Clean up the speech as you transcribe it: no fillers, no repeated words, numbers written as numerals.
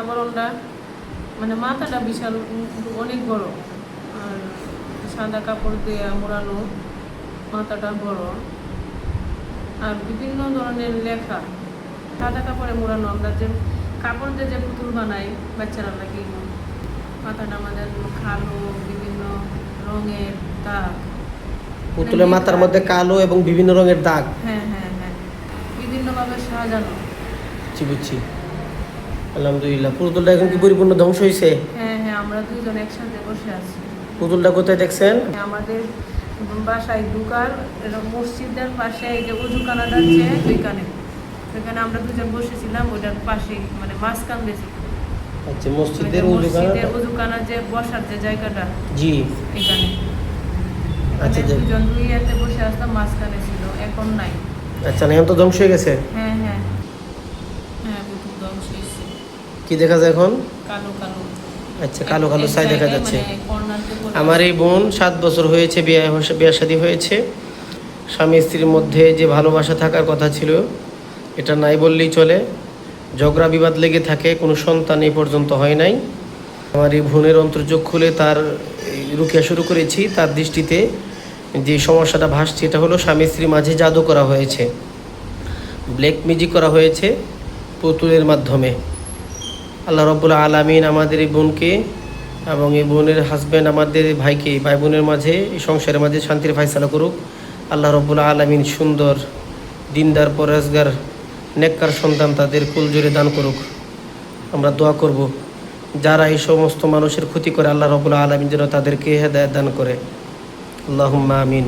আবরণটা মানে মাথাটা বিশাল অনেক বড়, আর সাদা কাপড় দিয়ে মোড়ানো, মাথাটা বড়, আর বিভিন্ন ধরনের লেখা সাদা কাপড়ে মোড়ানো। আমরা যে কাপড় দিয়ে যে পুতুল বানাই বাচ্চারা লাগে, মাথাটা আমাদের কালো, বিভিন্ন রঙের দাগ, পুতুলের মাথার মধ্যে কালো এবং বিভিন্ন রঙের দাগ। হ্যাঁ হ্যাঁ হ্যাঁ, বিভিন্নভাবে সাজানো। বুঝছি। আলহামদুলিল্লাহ। পুতুলটা এখন কি পরিপূর্ণ ধ্বংস হয়েছে? হ্যাঁ হ্যাঁ, আমরা দুজন একসাথে বসে আছি। পুতুলটা কোথায় দেখছেন? আমাদের বাসায় ঢুকার মসজিদের পাশে এই যে উজুখানাটা আছে ওইখানে আমরা দুজন বসেছিলাম, ওইটার পাশেই মানে মাঝখান বেশি। আচ্ছা, মসজিদের উজুখানা যে বসার যে জায়গাটা, জি এখানে আচ্ছা, দুজন দুই হাতে বসে আসতাম, মাঝখানে ছিল, এখন নাই। আচ্ছা, না এখন তো ধ্বংস হয়ে গেছে। হ্যাঁ হ্যাঁ হ্যাঁ, পুতুল ধ্বংস হয়েছে। কি দেখা যায় এখন? কালো কালো। আচ্ছা, কালো কালো ছাই দেখা যাচ্ছে। মানে আমার এই বোন 7 বছর হয়েছে বিয়ে শাদী হয়েছে। স্বামী স্ত্রীর মধ্যে যে ভালোবাসা থাকার কথা ছিল এটা নাই বললেই চলে। ঝগড়া বিবাদ লেগে থাকে, কোনো সন্তান এই পর্যন্ত হয় নাই। আমার এই বোনের অন্তর্যোগ খুলে তার রুকিয়া শুরু করেছি। তার দৃষ্টিতে যে সমস্যাটা ভাসছে এটা হলো স্বামী স্ত্রীর মাঝে জাদু করা হয়েছে, ব্ল্যাক ম্যাজিক করা হয়েছে পুতুলের মাধ্যমে। আল্লাহ রাব্বুল আলামিন আমাদের এই বোনকে এবং এই বোনের হাজব্যান্ড আমাদের ভাইকে, ভাই বোনের মাঝে এই সংসারের মাঝে শান্তির ফায়সালা করুক। আল্লাহ রাব্বুল আলামিন সুন্দর দিনদার পরেজগার নেককার সন্তান তাদের কুলজোরে দান করুক। আমরা দোয়া করব যারা এই সমস্ত মানুষের ক্ষতি করে আল্লাহ রাব্বুল আলামিন যেন তাদেরকে হেদায়েত দান করে। আল্লাহুম্মা আমিন।